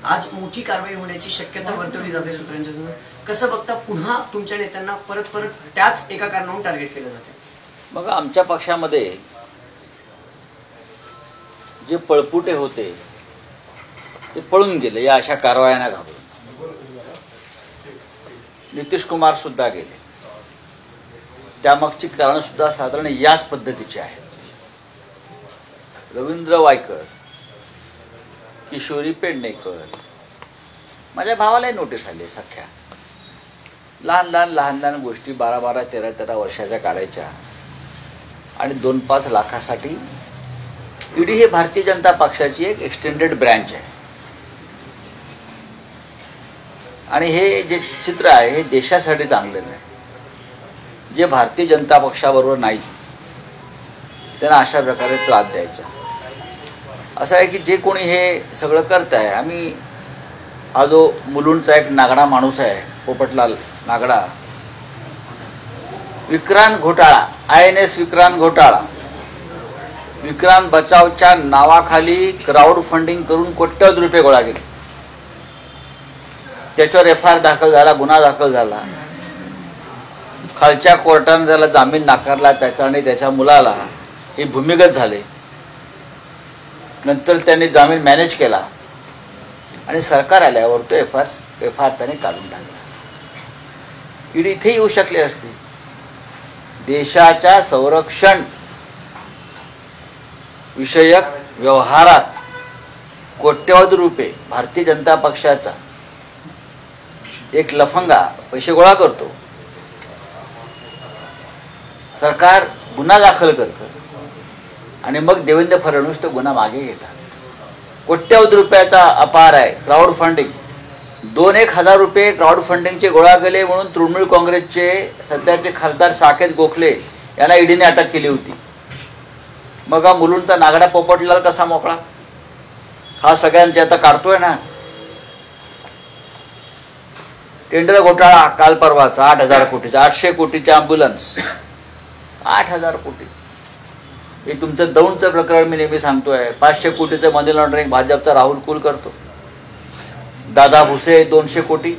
आज मोठी कारवाई होण्याची शक्यता वर्तवली जाते सूत्रांच्या. कसं बघता पुन्हा तुमच्या नेत्यांना परत परत त्याच एका कारणावरून टार्गेट केलं जाते? बघा, आमच्या पक्षामध्ये जे पळपुटे होते ते पळून गेले या अशा कारवायांना घाबरून. नितीश कुमार सुद्धा गेले. त्यामागची कारण सुद्धा साधारण याच पद्धतीची आहेत. रवींद्र वायकर, किशोरी पेडणेकर, माझ्या भावालाही नोटीस आली. सख्या लहान लहान गोष्टी 12-12, 13-13 वर्षाच्या काढायच्या आणि 2-5 लाखासाठी. ईडी हे भारतीय जनता पक्षाची एक एक्सटेंडेड ब्रँच आहे आणि हे जे चित्र आहे हे देशासाठी चांगले नाही. जे भारतीय जनता पक्षाबरोबर नाही त्यांना अशा प्रकारे त्रास द्यायचा. असं आहे की जे कोणी हे सगळं करत आहे, आम्ही हा जो मुलुंडचा एक नागडा माणूस आहे, पोपटलाल नागडा, विक्रांत घोटाळा, INS विक्रांत घोटाळा, विक्रांत बचावच्या नावाखाली क्राऊड फंडिंग करून कोट्यवधी रुपये गोळा केले. त्याच्यावर FIR दाखल झाला, गुन्हा दाखल झाला. खालच्या कोर्टाने त्याला जामीन नाकारला, त्याचा आणि त्याच्या मुलाला. हे भूमिगत झाले. नंतर त्यांनी जामीन मॅनेज केला आणि सरकार आल्यावर तो FIR त्याने काढून टाकला. ईडी इथे येऊ शकले असते. देशाच्या संरक्षण विषयक व्यवहारात कोट्यवधी रुपये भारतीय जनता पक्षाचा एक लफंगा पैसे गोळा करतो. सरकार गुन्हा दाखल करतं आणि मग देवेंद्र फडणवीस तो गुन्हा मागे घेतात. कोट्यवधी रुपयाचा अपार आहे क्राऊड फंडिंग. 2,000 रुपये क्राऊड फंडिंगचे गोळा केले म्हणून तृणमूल काँग्रेसचे सध्याचे खासदार साकेत गोखले यांना ईडीने अटक केली होती. मग हा मुलुंडचा नागडा पोपटलाल कसा मोकळा? हा सगळ्यांचे आता काढतोय ना. टेंडर घोटाळा काल परवाचा 8,000 कोटीचा, 800 कोटीचा ॲम्ब्युलन्स, 8,000 कोटी. हे तुमचं दौंडचं प्रकरण मी नेहमी सांगतोय. 500 कोटीचं मनी लॉन्ड्रिंग भाजपचा राहुल कुल करतो. दादा भुसे 200 कोटी.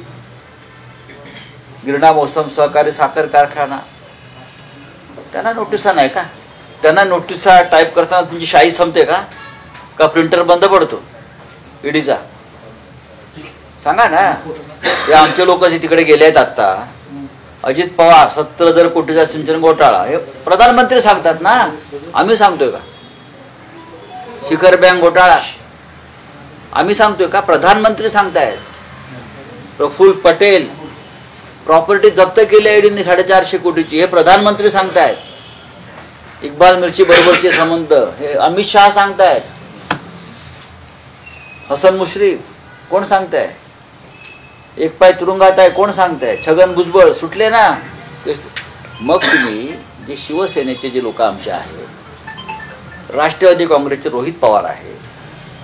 गिरणा मोसम सहकारी साखर कारखाना. त्यांना नोटिसा नाही का? त्यांना नोटिसा टाईप करताना तुमची शाई संपते का? का प्रिंटर बंद पडतो ईडीचा? सांगा ना. हे आमचे लोक जे तिकडे गेले आहेत आत्ता, अजित पवार 70,000 कोटीचा सिंचन घोटाळा, हे प्रधानमंत्री सांगतात ना, आम्ही सांगतोय का? शिखर बँक घोटाळा आम्ही सांगतोय का? प्रधानमंत्री सांगतायत. प्रफुल्ल पटेल प्रॉपर्टी जप्त केली ईडीने 450 कोटीची, हे प्रधानमंत्री सांगतायत. इक्बाल मिर्ची बरोबरचे संबंध हे अमित शहा सांगतायत. हसन मुश्रीफ कोण सांगताय? एक पाय तुरुंगात आहे कोण सांगताय? छगन भुजबळ सुटले ना. मग तुम्ही जे शिवसेनेचे जे लोक आमचे आहेत, राष्ट्रवादी काँग्रेसचे रोहित पवार आहे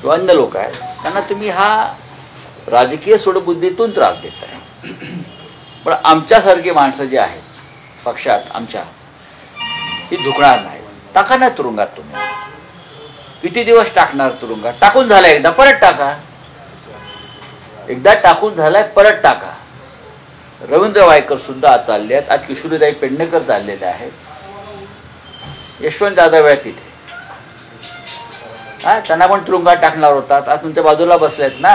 किंवा अन्य लोक आहेत, त्यांना तुम्ही हा राजकीय सूडबुद्धीतून त्रास देताय. पण आमच्यासारखी माणसं जी आहेत पक्षात आमच्या, ही झुकणार नाही. टाका ना तुरुंगात. तुम्ही किती दिवस टाकणार तुरुंगात? टाकून झाला एकदा, परत टाका. एकदा टाकून झालाय, परत टाका. रवींद्र वायकर सुद्धा आज चालले आहेत. आज किशोरीताई पेडणेकर चाललेले आहेत. यशवंत जाधव आहेत तिथे. त्यांना पण तुरुंगात टाकणार होतात. आज तुमच्या बाजूला बसलेत ना.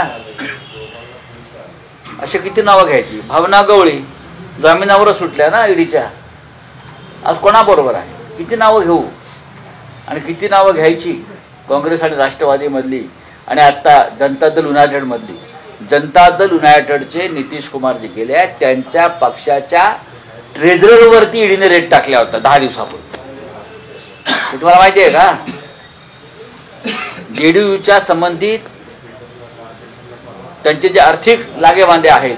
असे किती नावं घ्यायची? भावना गवळी जामिनावर सुटल्या ना ईडीच्या. आज कोणाबरोबर आहे? किती नावं घेऊ आणि किती नावं घ्यायची? काँग्रेस आणि राष्ट्रवादीमधली आणि आत्ता जनता दल युनायटेडमधली. जनता दल युनायटेडचे नितीश कुमार जे गेले आहेत, त्यांच्या पक्षाच्या ट्रेझररवरती ईडीने रेट टाकल्या होता 10 दिवसापूर्वी. हे तुम्हाला माहिती आहे का? JDUच्या संबंधित त्यांचे जे आर्थिक लागेबांधे आहेत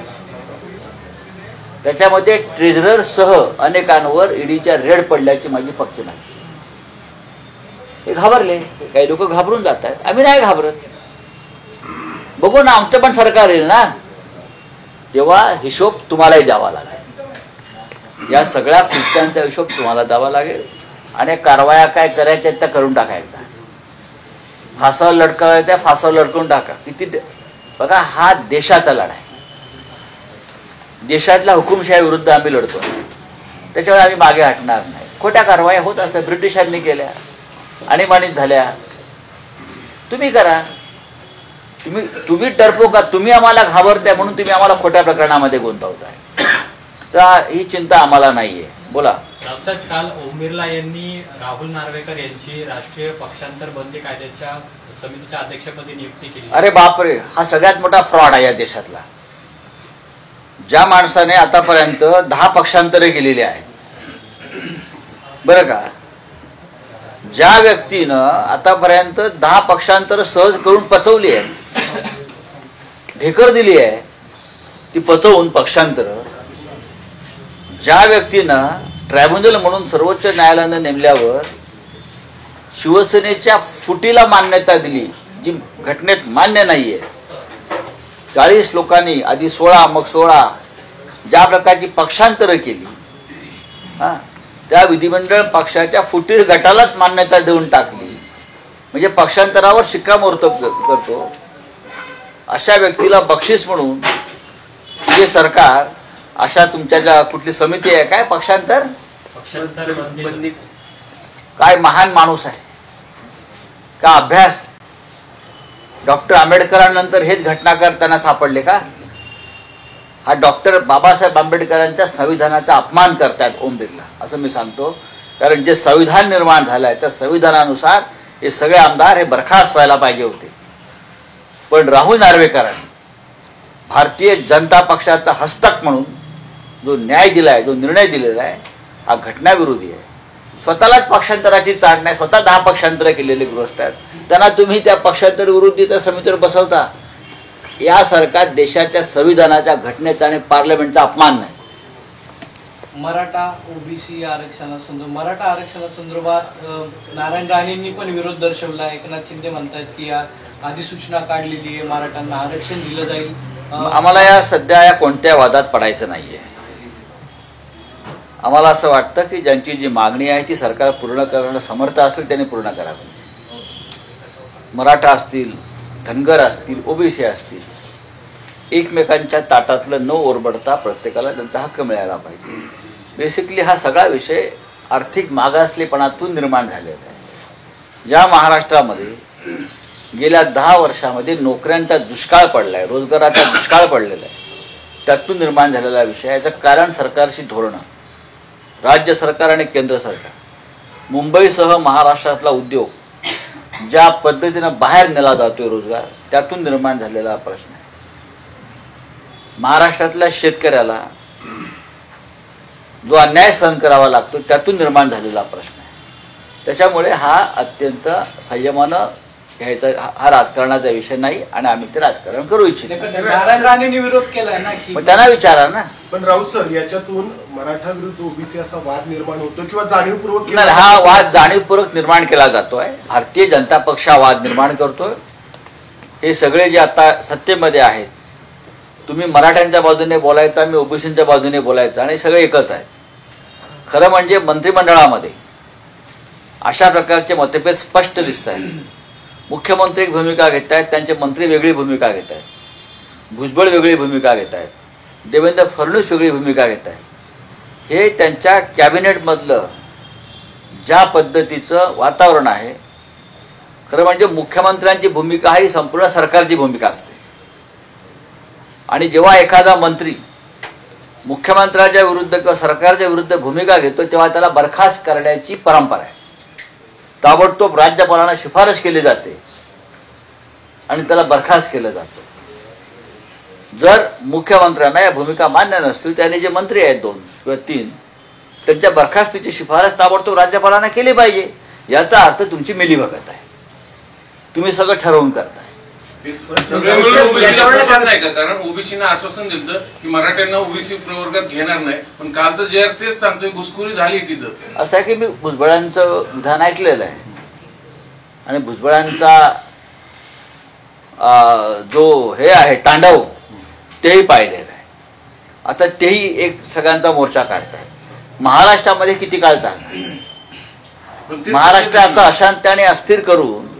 त्याच्यामध्ये ट्रेझररसह अनेकांवर ईडीच्या रेड पडल्याची माझी पक्की माहिती. हे घाबरले. काही लोक घाबरून जात आहेत. आम्ही नाही घाबरत. बघू ना, आमचं पण सरकार येईल ना, तेव्हा हिशोब तुम्हालाही द्यावा लागेल. या सगळ्या कृत्यांचा हिशोब तुम्हाला द्यावा लागेल. आणि कारवाया काय करायच्या त्या करून टाका. एकदा फासावर लटकावायच्या, फासावर लटकवून टाका. किती बघा, हा देशाचा लढा आहे. देशातल्या हुकुमशाही विरुद्ध आम्ही लढतो. त्याच्यामुळे आम्ही मागे हटणार नाही. खोट्या कारवाया होत असतात, ब्रिटिशांनी केल्या, आणीबाणीत झाल्या. तुम्ही करा. तुम्ही डरपो का, तुम्ही आम्हाला घाबरताय म्हणून तुम्ही आम्हाला खोट्या प्रकरणामध्ये गुंतवताय. तर ही चिंता आम्हाला नाहीये. बोला. रावसाहेब, काल ओम बिर्ला यांनी राहुल नार्वेकर यांची राष्ट्रीय पक्षांतर बंदी कायद्याच्या समितीच्या अध्यक्षपदी नियुक्ती केली. अरे बापरे, हा सगळ्यात मोठा फ्रॉड आहे या देशातला. ज्या माणसाने आतापर्यंत 10 पक्षांतरे केलेली आहेत, बरं का, ज्या व्यक्तीनं आतापर्यंत 10 पक्षांतर सहज करून पचवली आहेत, ढेकर दिली आहे ती पचवून पक्षांतर, ज्या व्यक्तीनं ट्रायब्युनल म्हणून सर्वोच्च न्यायालयानं नेमल्यावर शिवसेनेच्या फुटीला मान्यता दिली, जी घटनेत मान्य नाहीये. 40 लोकांनी आधी 16 मग 16 ज्या प्रकारची पक्षांतरं केली, त्या विधिमंडळ पक्षाच्या फुटीर गटालाच मान्यता देऊन टाकली. म्हणजे पक्षांतरावर शिक्कामोर्तब करतो अशा व्यक्तीला बक्षीस म्हणून हे सरकार, अशा तुमच्या ज्या कुठली समिती आहे काय पक्षांतर बंदी, काय महान माणूस आहे का, अभ्यास. डॉक्टर आंबेडकरांनंतर हेच घटनाकार त्यांना सापडले का? हा डॉक्टर बाबासाहेब आंबेडकरांच्या संविधानाचा अपमान करतात ओम बिर्ला, असं मी सांगतो. कारण जे संविधान निर्माण झालं आहे त्या संविधानानुसार हे सगळे आमदार हे बरखास्त व्हायला पाहिजे होते. पण राहुल नार्वेकरांनी भारतीय जनता पक्षाचा हस्तक म्हणून जो न्याय दिला आहे, जो निर्णय दिलेला आहे, हा घटनाविरोधी आहे. स्वतःलाच पक्षांतराची चाड नाही, स्वतः 10 पक्षांतर केलेले गृहस्थ आहेत, त्यांना तुम्ही त्या पक्षांतर विरोधी त्या समितीवर बसवता. यासारखा देशाच्या संविधानाच्या घटनेचा आणि पार्लमेंटचा अपमान नाही. मराठा ओबीसी मराठा आरक्षणासंदर्भात नारायण राणेंनी पण विरोध दर्शवला. एकनाथ शिंदे म्हणतात की या अधिसूचना काढलेली आहे, मराठ्यांना आरक्षण दिलं जाईल. आम्हाला सध्या कोणत्या वादात पडायचं नाहीये. आम्हाला असं वाटतं की ज्यांची जी मागणी आहे ती सरकार पूर्ण करण्याला समर्थ असेल त्यांनी पूर्ण करावी. मराठा असतील, धनगर असतील, ओबीसी असतील, एकमेकांच्या ताटातलं न ओरबडता प्रत्येकाला त्यांचा हक्क मिळायला पाहिजे. बेसिकली हा सगळा विषय आर्थिक मागासलेपणातून निर्माण झालेला आहे. ज्या महाराष्ट्रामध्ये गेल्या 10 वर्षामध्ये नोकऱ्यांचा दुष्काळ पडला आहे, रोजगाराचा दुष्काळ पडलेला आहे, त्यातून निर्माण झालेला विषय. याचं कारण सरकारची धोरणं, राज्य सरकार आणि केंद्र सरकार. मुंबईसह महाराष्ट्रातला उद्योग ज्या पद्धतीनं बाहेर नेला जातोय रोजगार, त्यातून निर्माण झालेला प्रश्न आहे. महाराष्ट्रातल्या शेतकऱ्याला जो अन्याय सहन करावा लागतो त्यातून निर्माण झालेला प्रश्न आहे. त्याच्यामुळे हा अत्यंत संयमानं घ्यायचा, हा राजकारणाचा विषय नाही आणि आम्ही ते राजकारण करू इच्छितो. नारायण राणेंनी विरोध केलाय ना की, मग त्यांना विचारा ना. पण राऊत सर, याच्यातून मराठा विरुद्ध ओबीसी असा वाद निर्माण होतो किंवा जाणीवपूर्वक नाही, हा वाद जाणीवपूर्वक निर्माण केला जातोय. भारतीय जनता पक्ष हा वाद निर्माण करतोय. हे सगळे जे आता सत्तेमध्ये आहेत, तुम्ही मराठ्यांच्या बाजूने बोलायचं, आम्ही ओबीसीच्या बाजूने बोलायचं आणि सगळे एकच आहे. खरं म्हणजे मंत्रिमंडळामध्ये अशा प्रकारचे मतभेद स्पष्ट दिसत आहेत. मुख्यमंत्री एक भूमिका घेत आहेत, त्यांचे मंत्री वेगळी भूमिका घेत आहेत, भुजबळ वेगळी भूमिका घेत आहेत, देवेंद्र फडणवीस वेगळी भूमिका घेत आहेत. हे त्यांच्या कॅबिनेटमधलं ज्या पद्धतीचं वातावरण आहे, खरं म्हणजे मुख्यमंत्र्यांची भूमिका ही संपूर्ण सरकारची भूमिका असते. आणि जेव्हा एखादा मंत्री मुख्यमंत्र्याच्या विरुद्ध किंवा सरकारच्या विरुद्ध भूमिका घेतो तेव्हा त्याला बरखास्त करण्याची परंपरा आहे. ताबडतोब राज्यपालांना शिफारस केली जाते आणि त्याला बरखास्त केलं जातं. जर मुख्यमंत्र्यांना या भूमिका मान्य नसतील, त्याने जे मंत्री आहेत 2 किंवा 3, त्यांच्या बरखास्तीची शिफारस ताबडतोब राज्यपालांना केली पाहिजे. याचा अर्थ तुमची मिलीभगत आहे, तुम्ही सगळं ठरवून करताय. नाही का? कारण ओबीसीनं आश्वासन दिलं की मराठ्यांना ओबीसी प्रवर्गात घेणार नाही, पण कालचं जे तेच सांगतोय घुसखोरी झाली तिथं. असं आहे की मी भुजबळांचं विधान ऐकलेलं आहे आणि भुजबळांचा जो हे आहे तांडव तेही पाहिलेलं आहे. आता तेही एक सगळ्यांचा मोर्चा काढतायत. महाराष्ट्रामध्ये किती काळ चालणार? महाराष्ट्र असं अशांत आणि अस्थिर करून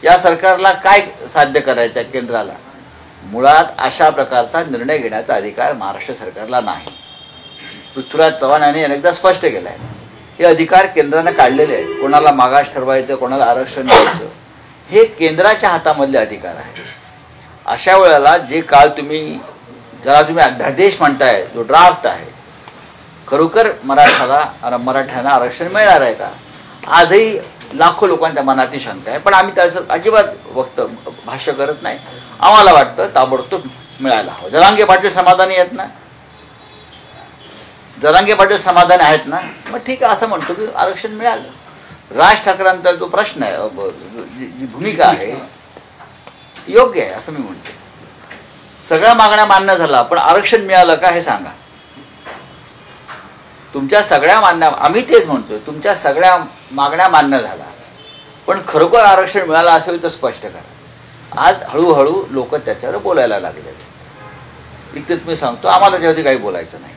या सरकारला काय साध्य करायचं आहे केंद्राला? मुळात अशा प्रकारचा निर्णय घेण्याचा अधिकार महाराष्ट्र सरकारला नाही. पृथ्वीराज चव्हाण यांनी अनेकदा स्पष्ट केलं आहे, हे अधिकार केंद्रानं काढलेले आहेत. कोणाला मागास ठरवायचं, कोणाला आरक्षण द्यायचं, हे केंद्राच्या हातामधले अधिकार आहे. अशा वेळेला जे काळ ज्याला तुम्ही अध्यादेश म्हणताय, जो ड्राफ्ट आहे, खरोखर मराठ्यांना आरक्षण मिळणार आहे का? आजही लाखो लोकांच्या मनात शंका आहे, पण आम्ही त्याचं अजिबात भाष्य करत नाही. आम्हाला वाटतं ताबडतोब मिळायला हवं. जरांगे पाटील समाधानी आहेत ना? जरांगे पाटील समाधानी आहेत ना? मग ठीक आहे, असं म्हणतो की आरक्षण मिळालं. राज ठाकरेंचा जो प्रश्न आहे, जी भूमिका आहे, योग्य आहे असं मी म्हणतो. सगळ्या मागण्या मान्य झाल्या, पण आरक्षण मिळालं का हे सांगा. तुमच्या सगळ्या आम्ही तेच म्हणतोय, तुमच्या सगळ्या मागण्या मान्य झाल्या, पण खरोखर आरक्षण मिळालं असेल तर स्पष्ट करा. आज हळूहळू लोक त्याच्यावर बोलायला लागले. इतकं तुम्ही सांगतो, आम्हाला त्याच्यावरती काही बोलायचं नाही.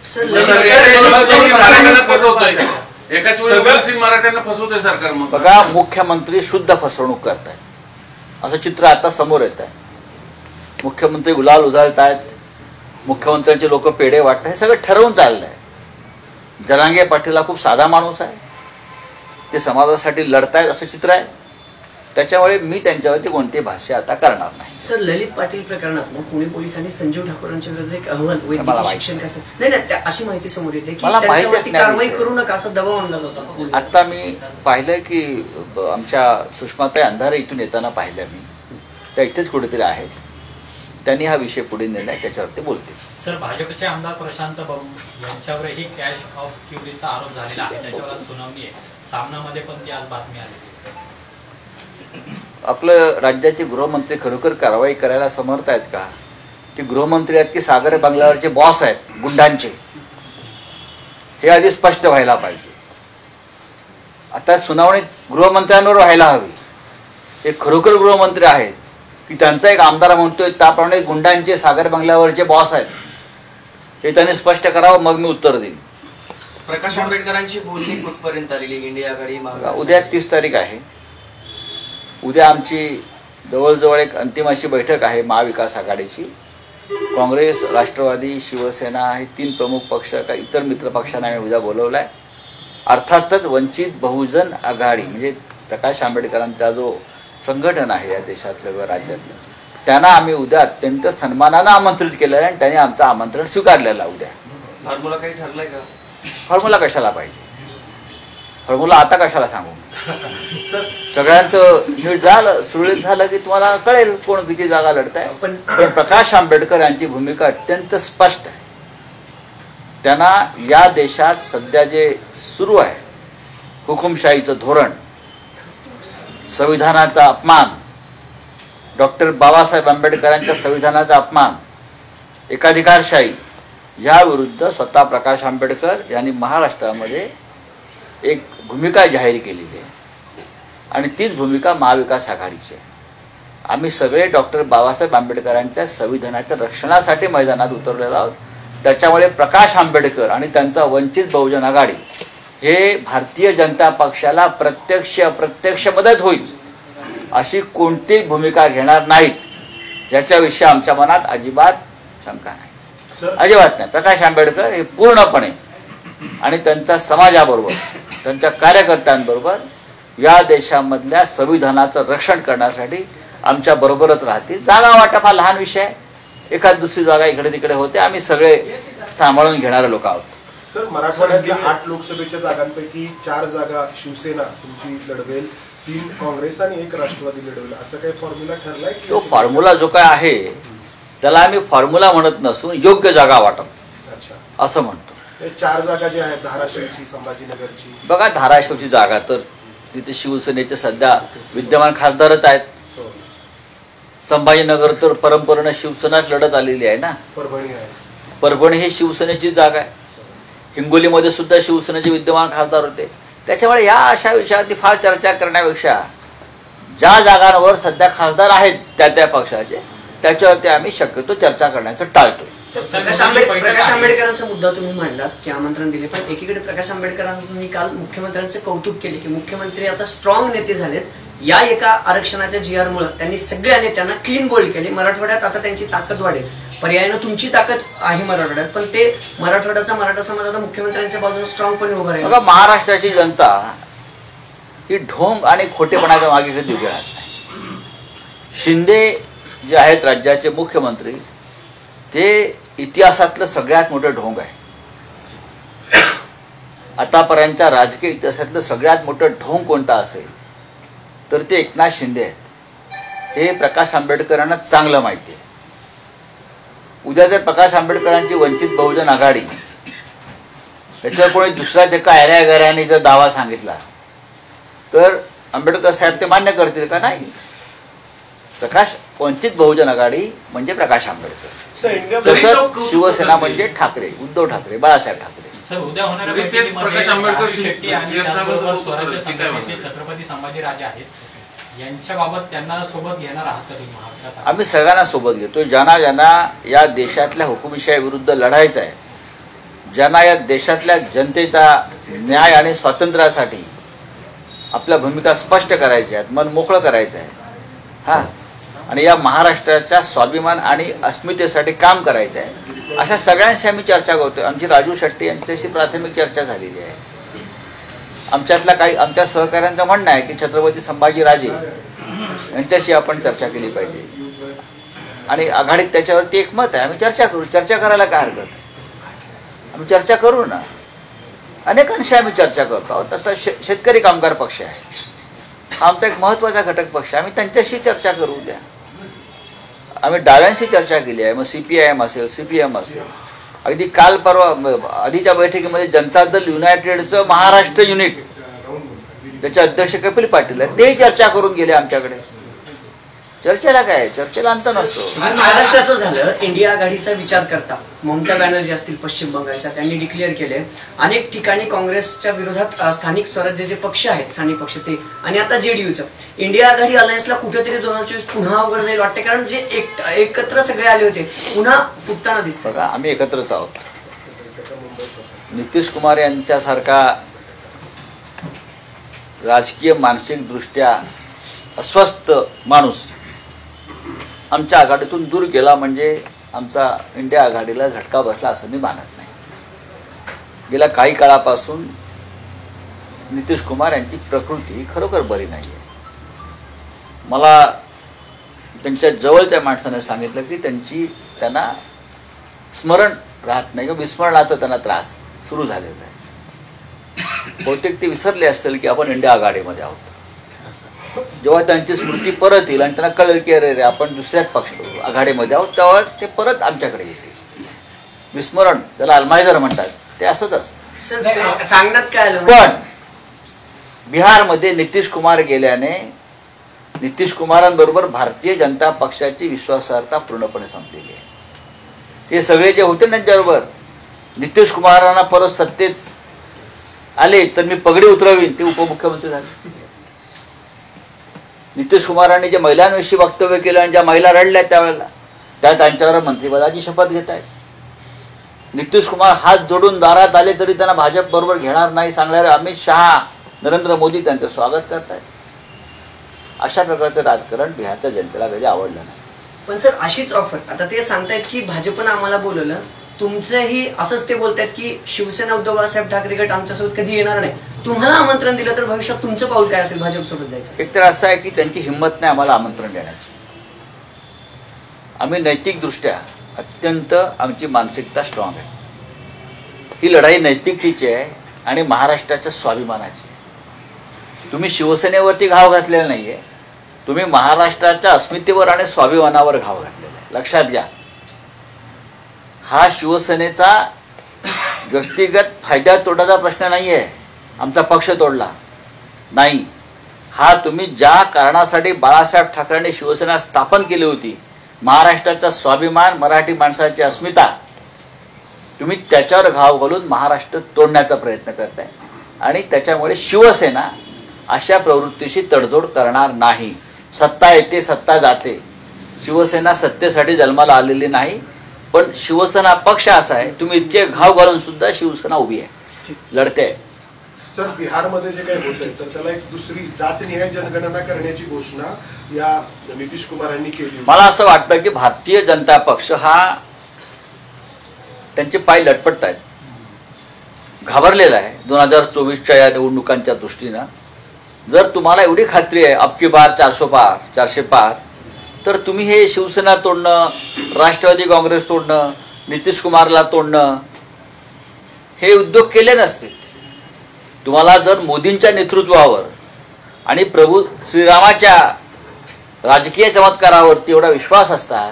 एकाच वेळी ओबीसी मराठ्यांना फसवतोय सरकार. मग बघा, मुख्यमंत्री शुद्ध फसवणूक करतायत असं चित्र आता समोर येत आहे. मुख्यमंत्री गुलाल उधळतायत, मुख्यमंत्र्यांचे लोक पेढे वाटतात, हे सगळं ठरवून चाललंय. जरांगे पाटील खूप साधा माणूस आहे, ते समाजासाठी लढतायत असं चित्र आहे. त्याच्यामुळे मी त्यांच्यावरती कोणते भाष्य आता करणार नाही. सर, ललित पाटील प्रकरणात पुणे पोलिसांनी संजीव ठाकूरांच्या विरुद्ध एक अहवाल वैद्यकीय शिक्षण करतात नाही, अशी माहिती समोर येते की त्यांच्यावरती कारवाई करू नका असा दबाव आणला होता. आता मी पाहिलं की आमच्या सुषमाताई अंधारे इथून येताना पाहिलं मी, त्या इथेच कुठेतरी आहेत. त्यांनी हा विषय पुढे नेलाय, त्याच्यावरती बोलते. सर, भाजपचे आमदार प्रशांत बंब यांच्यावरही कॅश ऑफ क्युरीचा आरोप झालेला आहे, त्याच्यावर सुनावणी आहे. सामनामध्ये पण ती आज बातमी आली. आपलं राज्याचे गृहमंत्री खरोखर कारवाई करायला समर्थ आहेत का? ते गृहमंत्री आहेत की सागर बंगल्यावरचे बॉस आहेत गुंडांचे? हे आधी स्पष्ट व्हायला पाहिजे. आता सुनावणी गृहमंत्र्यांवर व्हायला हवी. हे खरोखर गृहमंत्री आहेत की त्यांचा एक आमदार म्हणतोय त्याप्रमाणे गुंडांचे सागर बंगल्यावरचे बॉस आहेत? हे त्यांनी स्पष्ट करावं, मग मी उत्तर देईन. प्रकाश आंबेडकरांची बोलणी कुठपर्यंत आलेली? इंडिया आघाडी उद्या 30 तारीख आहे. उद्या आमची जवळजवळ एक अंतिम अशी बैठक आहे महाविकास आघाडीची. काँग्रेस, राष्ट्रवादी, शिवसेना हे 3 प्रमुख पक्ष, काही इतर मित्र पक्षांना आम्ही उद्या बोलवलं आहे. अर्थातच वंचित बहुजन आघाडी म्हणजे प्रकाश आंबेडकरांचा जो संघटन आहे या देशातलं किंवा राज्यातलं, त्यांना आम्ही उद्या अत्यंत सन्मानानं आमंत्रित केलेलं आहे आणि त्यांनी आमचं आमंत्रण स्वीकारलेलं. उद्या फॉर्म्युला काही ठरलाय का? फॉर्म्युला कशाला पाहिजे? फॉर्म्युला आता कशाला सांगू? सगळ्यांचं नीट झालं, सुरळीत झालं की तुम्हाला कळेल कोण किती जागा लढताय. पण प्रकाश आंबेडकर यांची भूमिका अत्यंत स्पष्ट आहे. त्यांना या देशात सध्या जे सुरू आहे हुकुमशाहीचं धोरण, संविधानाचा अपमान, डॉक्टर बाबासाहेब आंबेडकरांच्या संविधानाचा अपमान, एकाधिकारशाही, या विरुद्ध स्वतः प्रकाश आंबेडकर यांनी महाराष्ट्रामध्ये एक भूमिका जाहीर केलेली आहे आणि तीच भूमिका महाविकास आघाडीची आहे. आम्ही सगळे डॉक्टर बाबासाहेब आंबेडकरांच्या संविधानाच्या रक्षणासाठी मैदानात उतरलेलो आहोत. त्याच्यामुळे प्रकाश आंबेडकर आणि त्यांचा वंचित बहुजन आघाडी हे भारतीय जनता पक्षाला प्रत्यक्ष अप्रत्यक्ष मदत होईल अशी कोणतीही भूमिका घेणार नाहीत याच्याविषयी आमच्या मनात अजिबात शंका नाही, अजिबात नाही. प्रकाश आंबेडकर हे पूर्णपणे आणि त्यांच्या समाजाबरोबर, त्यांच्या कार्यकर्त्यांबरोबर या देशामधल्या संविधानाचं रक्षण करण्यासाठी आमच्या बरोबरच राहतील. जागा वाटप हा लहान विषय आहे, एखाद दुसरी जागा इकडे तिकडे होते, आम्ही सगळे सांभाळून घेणारे लोक आहोत. सर, मराठवाड्यातल्या 8 लोकसभेच्या जागांपैकी 4 जागा शिवसेना तुमची लढवेल, 3 काँग्रेस आणि 1 राष्ट्रवादी लढवेल, असं काही फॉर्म्युला ठरलाय? तो फॉर्म्युला जो काय आहे त्याला आम्ही फॉर्म्युला म्हणत नसून योग्य जागा वाटप असं म्हणतो. 4 जागा ज्या आहेत, धाराशिवची, संभाजीनगरची. बघा, धाराशिवची जागा तर तिथे शिवसेनेचे सध्या विद्यमान खासदारच आहेत. संभाजीनगर तर परंपरेनं शिवसेनाच लढत आलेली आहे ना. परभणी ही शिवसेनेची जागा आहे. हिंगोलीमध्ये सुद्धा शिवसेनेचे विद्यमान खासदार होते. त्याच्यामुळे या अशा विषयावरती फार चर्चा करण्यापेक्षा ज्या जागांवर सध्या खासदार आहेत त्या पक्षाचे त्याच्यावरती आम्ही शक्यतो चर्चा करण्याचं टाळतोय. प्रकाश आंबेडकरांचा मुद्दा तुम्ही मांडलात की आमंत्रण दिले, पण एकीकडे प्रकाश आंबेडकरांनी काल मुख्यमंत्र्यांचं कौतुक केले की मुख्यमंत्री आता स्ट्रॉंग नेते झालेत, या एका आरक्षणाच्या GR मुळे त्यांनी सगळ्या नेत्यांना क्लीन बोल्ड केले. मराठवाड्यात आता त्यांची ताकद वाढेल. पर्यायानं तुमची ताकद आहे मराठवाड्यात, पण ते मराठा समाज आता मुख्यमंत्र्यांच्या बाजूने स्ट्रॉंगपणे उभा राहील. बघा, महाराष्ट्राची जनता ही ढोंग आणि खोटेपणाच्या मागे कधी उभी राहत नाही. शिंदे जे आहेत राज्याचे मुख्यमंत्री, ते इतिहासातलं सगळ्यात मोठं ढोंग आहे. आतापर्यंतच्या राजकीय इतिहासातलं सगळ्यात मोठं ढोंग कोणता असेल तर ते एकनाथ शिंदे आहेत. हे प्रकाश आंबेडकरांना चांगलं माहिती आहे. उद्या जर प्रकाश आंबेडकरांची वंचित बहुजन आघाडी याच्यावर कोणी दुसऱ्या एका ऐऱ्यागऱ्याने जर दावा सांगितला तर आंबेडकर साहेब ते मान्य करतील का? नाही. वंचित बहुजन आघाडी म्हणजे प्रकाश आंबेडकर, तसंच शिवसेना म्हणजे ठाकरे, उद्धव ठाकरे, बाळासाहेब ठाकरे. सर, उद्या होणाऱ्या प्रकाश आंबेडकर शेट्टी आणि त्याचबरोबर स्वराज्य संघटनेचे छत्रपती संभाजीराजे आहेत, यांच्याबाबत त्यांना सोबत घेणार आहात का तुम्ही महाराष्ट्रात? आम्ही सगळ्यांना सोबत घेतो. ज्यांना या देशातल्या हुकुमशाहीविरुद्ध लढायचं आहे, ज्यांना या देशातल्या जनतेचा न्याय आणि स्वातंत्र्यासाठी आपल्या भूमिका स्पष्ट करायच्या आहेत, मन मोकळं करायचं आहे, हां, आणि या महाराष्ट्राच्या स्वाभिमान आणि अस्मितेसाठी काम करायचं आहे, अशा सगळ्यांशी आम्ही चर्चा करतोय. आमची राजू शेट्टी यांच्याशी प्राथमिक चर्चा झालेली आहे. आमच्या सहकाऱ्यांचं म्हणणं आहे की छत्रपती संभाजीराजे यांच्याशी आपण चर्चा केली पाहिजे आणि आघाडीत त्याच्यावरती एक मत आहे. आम्ही चर्चा करू. चर्चा करायला काय हरकत आहे? आम्ही चर्चा करू ना. अनेकांशी आम्ही चर्चा करतो आहोत. आता शेतकरी कामगार पक्ष आहे, आमचा एक महत्त्वाचा घटक पक्ष आहे. आम्ही त्यांच्याशी चर्चा करू द्या. आम्ही डाव्यांशी चर्चा केली आहे. मग CPIM असेल, CPM असेल. अगदी काल परवा आधीच्या बैठकीमध्ये जनता दल युनायटेडचं महाराष्ट्र युनिट त्याचे अध्यक्ष कपिल पाटील आहेत, ते चर्चा करून गेले आमच्याकडे. चर्चेला काय, चर्चेला अंत नसतो. महाराष्ट्राचं झालं. इंडिया आघाडीचा विचार करता ममता बॅनर्जी असतील पश्चिम बंगालच्या, त्यांनी डिक्लेअर केले अनेक ठिकाणी काँग्रेसच्या विरोधात स्थानिक स्वराज्य जे पक्ष आहेत, स्थानिक पक्ष ते, आणि आता JDUचं इंडिया आघाडी अलायन्सला कुठेतरी 2024 पुन्हा अवघड जाईल वाटते, कारण जे एकत्र सगळे आले होते पुन्हा फुटताना दिसतं. बघा, आम्ही एकत्रच आहोत. नितीश कुमार यांच्यासारखा राजकीय मानसिकदृष्ट्या अस्वस्थ माणूस आमच्या आघाडीतून दूर गेला म्हणजे आमचा इंडिया आघाडीला झटका बसला असं मी मानत नाही. गेल्या काही काळापासून नितीश कुमार यांची प्रकृती खरोखर बरी नाही आहे. मला त्यांच्या जवळच्या माणसाने सांगितलं की त्यांना स्मरण राहत नाही किंवा विस्मरणाचा त्यांना त्रास सुरू झालेला आहे. बहुतेक ते विसरले असतील की आपण इंडिया आघाडीमध्ये आहोत. जेव्हा त्यांची स्मृती परत येईल आणि त्यांना कळेल की अरे आपण दुसऱ्याच पक्ष आघाडीमध्ये आहोत, तेव्हा ते परत आमच्याकडे येतील. विस्मरण, त्याला अल्मायझर म्हणतात, ते असंच असतं. सांगण्यात काय पण बिहारमध्ये नितीश कुमार गेल्याने नितीश कुमारांबरोबर भारतीय जनता पक्षाची विश्वासार्हता पूर्णपणे संपलेली आहे. ते सगळे जे होते त्यांच्याबरोबर, नितीश कुमारांना परत सत्तेत आले तर मी पगडी उतरवीन, ते उपमुख्यमंत्री झाले. नितीश कुमारांनी जे महिलांविषयी वक्तव्य केलं आणि ज्या महिला रडल्या त्यावेळेला, त्या त्यांच्यावर मंत्रिपदाची शपथ घेत आहेत. नितीश कुमार हात जोडून दारात आले तरी त्यांना भाजप बरोबर घेणार नाही सांगणारे अमित शहा, नरेंद्र मोदी त्यांचं स्वागत करतायत. अशा प्रकारचं राजकारण बिहारच्या जनतेला कधी आवडलं नाही. पण सर, अशीच ऑफर आता ते सांगतायत की भाजपनं आम्हाला बोलवलं, तुमचंही असंच ते बोलतायत की शिवसेना उद्धव बाळासाहेब ठाकरे गट आमच्यासोबत कधी येणार नाही. तुम्हाला आमंत्रण दिलं तर भविष्यात तुमचं पाऊल काय असेल भाजपसोबत जायचं? एक तर असं आहे की त्यांची हिंमत नाही आम्हाला आमंत्रण देण्याची. आम्ही नैतिकदृष्ट्या अत्यंत आमची मानसिकता स्ट्रॉंग आहे. ही लढाई नैतिकतेची आहे आणि महाराष्ट्राच्या स्वाभिमानाची आहे. तुम्ही शिवसेनेवरती घाव घातलेला नाही आहे, तुम्ही महाराष्ट्राच्या अस्मितेवर आणि स्वाभिमानावर घाव घातलेला आहे. लक्षात घ्या, हा शिवसेनेचा व्यक्तिगत फायद्या तोटाचा प्रश्न नाही आहे. आमचा पक्ष तोडला नाही. हा तुम्ही ज्या कारणासाठी बाळासाहेब ठाकरेंनी शिवसेना स्थापन केली होती, महाराष्ट्राचा स्वाभिमान, मराठी माणसाची अस्मिता, तुम्ही त्याच्यावर घाव घालून महाराष्ट्र तोडण्याचा प्रयत्न करताय. आणि त्याच्यामुळे शिवसेना अशा प्रवृत्तीशी तडजोड करणार नाही. सत्ता येते, सत्ता जाते. शिवसेना सत्तेसाठी जन्माला आलेली नाही. पण शिवसेना पक्ष असा आहे, तुम्ही इतके घाव घालून सुद्धा शिवसेना उभी आहे, लढते आहे. सर बिहारमध्ये जे काही होतंय तर त्याला एक दुसरी जातनिहाय जनगणना करण्याची घोषणा या नितीश कुमार यांनी केली. मला असं वाटतं की भारतीय जनता पक्ष हा त्यांचे पाय लटपट आहेत, घाबरलेला आहे 2024च्या या निवडणुकांच्या दृष्टीनं. जर तुम्हाला एवढी खात्री आहे अबकी बार 400 पार, तर तुम्ही हे शिवसेना तोडणं, राष्ट्रवादी काँग्रेस तोडणं, नितीश कुमारला तोडणं हे उद्योग केले नसते. तुम्हाला जर मोदींच्या नेतृत्वावर आणि प्रभू श्रीरामाच्या राजकीय चमत्कारावरती एवढा विश्वास असता,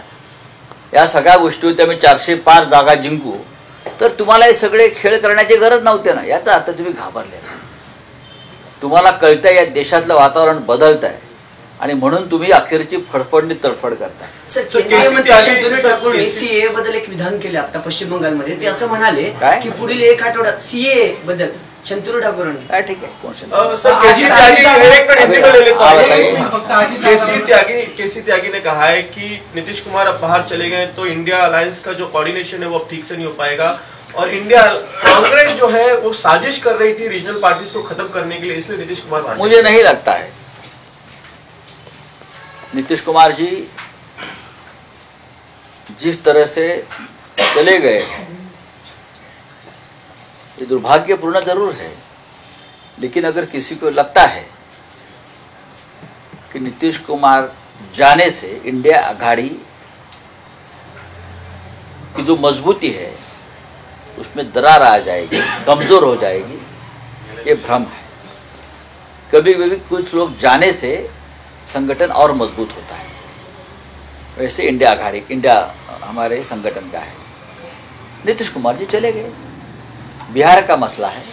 या सगळ्या गोष्टीवर आम्ही 400 पार जागा जिंकू, तर तुम्हाला हे सगळे खेळ करण्याची गरज नव्हते ना. याचा अर्थ तुम्ही घाबरले ना. तुम्हाला कळतंय या देशातलं वातावरण बदलत आहे आणि म्हणून तुम्ही अखेरची फडफडणी तडफड करताय. सर, केंद्रीय मंत्री शंतनू ठाकूरने सीए बद्दल एक विधान केले आता पश्चिम बंगालमध्ये. ते असं म्हणाले काय? की पुढील 1 आठवड्यात सीए बद्दल शंतनू ठाकूरांनी काय ठीक आहे, कोण केसी त्यागी ने कहा है कि नीतीश कुमार अब बाहर चले गए तो इंडिया अलायंस का जो कोऑर्डिनेशन है वो अब ठीक से नहीं हो पाएगा, और इंडिया कांग्रेस जो है वो साजिश कर रही थी रीजनल पार्टीज को खत्म करने के लिए, इसलिए नीतीश कुमार बाहर. मुझे नहीं लगता है नीतीश कुमार जी जिस तरह से चले गए ये दुर्भाग्यपूर्ण जरूर है, लेकिन अगर किसी को लगता है कि नीतीश कुमार जाने से इंडिया आघाड़ी की जो मजबूती है उसमें दरार आ जाएगी, कमजोर हो जाएगी, ये भ्रम है. कभी कभी कुछ लोग जाने से संगठन और मजबूत होता है. वैसे इंडिया हमारे संगठन का है. नीतीश कुमार जी चले गए. बिहार का मसला है,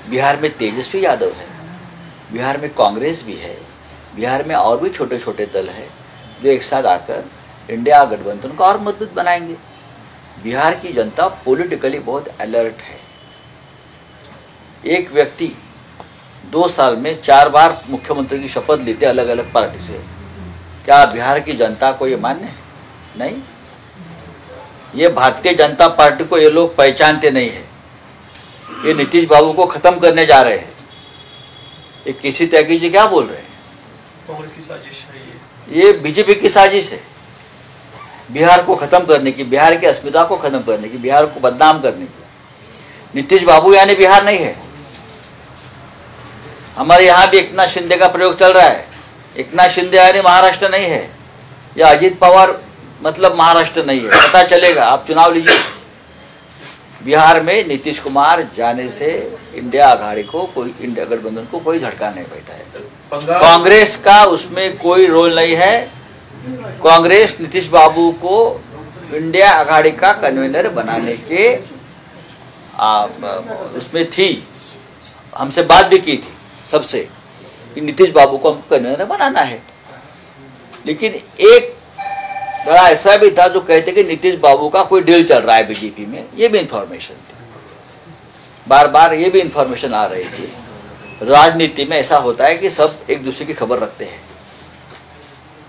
बिहार में तेजस्वी यादव है, बिहार में कांग्रेस भी है, बिहार में और भी छोटे छोटे दल है जो एक साथ आकर इंडिया गठबंधन को और मजबूत बनाएंगे. बिहार की जनता पॉलिटिकली बहुत अलर्ट है. एक व्यक्ति 2 साल में 4 बार मुख्यमंत्री की शपथ लेते अलग अलग पार्टी से. क्या बिहार की जनता को ये मान्य है? नहीं. ये भारतीय जनता पार्टी को ये लोग पहचानते नहीं है. ये नीतीश बाबू को खत्म करने जा रहे हैं. ये केसी त्यागी जी क्या बोल रहे हैं? कांग्रेस की साजिश है ये बीजेपी की साजिश है. बिहार को खत्म करने की, बिहार की अस्मिता को खत्म करने की, बिहार को बदनाम करने की. नीतीश बाबू यानी बिहार नहीं है. हमारे यहाँ भी एकनाथ शिंदे का प्रयोग चल रहा है. एकनाथ शिंदे यानी महाराष्ट्र नहीं है, या अजीत पवार मतलब महाराष्ट्र नहीं है. पता चलेगा, आप चुनाव लीजिए. बिहार में नीतीश कुमार जाने से इंडिया आघाड़ी को कोई, इंडिया गठबंधन को कोई झटका नहीं बैठा है. कांग्रेस का उसमें कोई रोल नहीं है. कांग्रेस नीतीश बाबू को इंडिया आघाड़ी का कन्वीनर बनाने के उसमें थी. हमसे बात भी की थी सबसे कि नीतीश बाबू को हमको कन्वीनर बनाना है. लेकिन एक बड़ा ऐसा भी था जो कहते कि नीतीश बाबू का कोई डील चल रहा है बीजेपी में. ये भी इंफॉर्मेशन थी, बार बार ये भी इंफॉर्मेशन आ रही थी. राजनीति में ऐसा होता है कि सब एक दूसरे की खबर रखते हैं.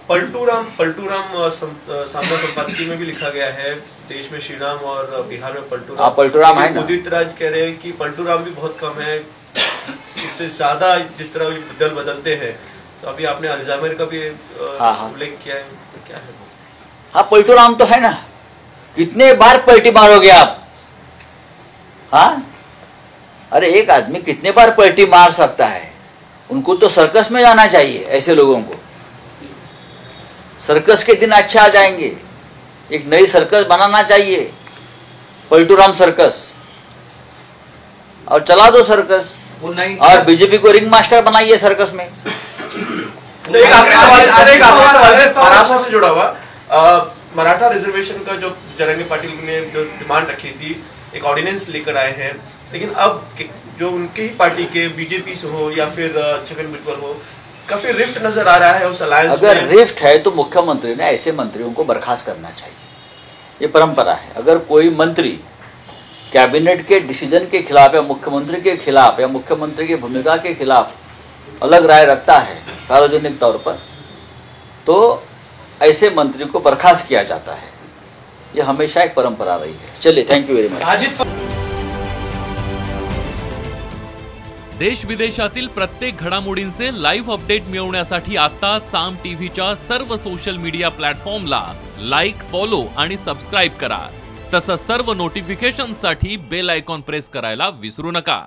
पलटूराम सामना संपादकीय में भी लिखा गया है, देश में श्रीराम और बिहार में पलटूराम है ना. उदित राज कह रहे हैं कि पलटूराम भी बहुत कम है, इससे ज्यादा जिस तरह दल बदलते हैं. तो अभी आपने अल्जाइमर का भी उल्लेख किया है, क्या है? हाँ, पलटूराम तो है ना. कितने बार पलटी मारोगे आप? हाँ, अरे एक आदमी कितने बार पलटी मार सकता है? उनको तो सर्कस में जाना चाहिए. ऐसे लोगों को सर्कस के दिन अच्छे आ जाएंगे. एक नई सर्कस बनाना चाहिए, पलटूराम सर्कस, और चला दो सर्कस. और बीजेपी को रिंग मास्टर बनाइए सर्कस में. एक आखिरी सवाल है महाराष्ट्र से जुड़ा हुआ. मराठा रिजर्वेशन का जो जरंगी पाटिल ने जो डिमांड रखी थी, एक ऑर्डिनेंस लेकर आए हैं, लेकिन अब जो उनकी ही पार्टी के बीजेपी से हो या फिर छगन भुजबल हो, काफी रिफ्ट नजर आ रहा है उस अलायंस में. अगर रिफ्ट है तो मुख्यमंत्री ने ऐसे मंत्रियों को बर्खास्त करना चाहिए. ये परंपरा है. अगर कोई मंत्री कैबिनेट के डिसीजन के खिलाफ या मुख्यमंत्री के खिलाफ या मुख्यमंत्री की भूमिका के खिलाफ अलग राय रखता है सार्वजनिक तौर पर, तो ऐसे मंत्री को बर्खास्त किया जाता है. ये हमेशा एक परंपरा रही है. चलिए, थैंक यू वेरी मच. देश विदेशातील प्रत्येक घडामोडींचे लाईव्ह अपडेट मिळवण्यासाठी आता साम टीव्हीच्या सर्व सोशल मीडिया प्लॅटफॉर्मला लाईक, फॉलो आणि सबस्क्राईब करा. तसंच सर्व नोटिफिकेशनसाठी बेल आयकॉन प्रेस करायला विसरू नका.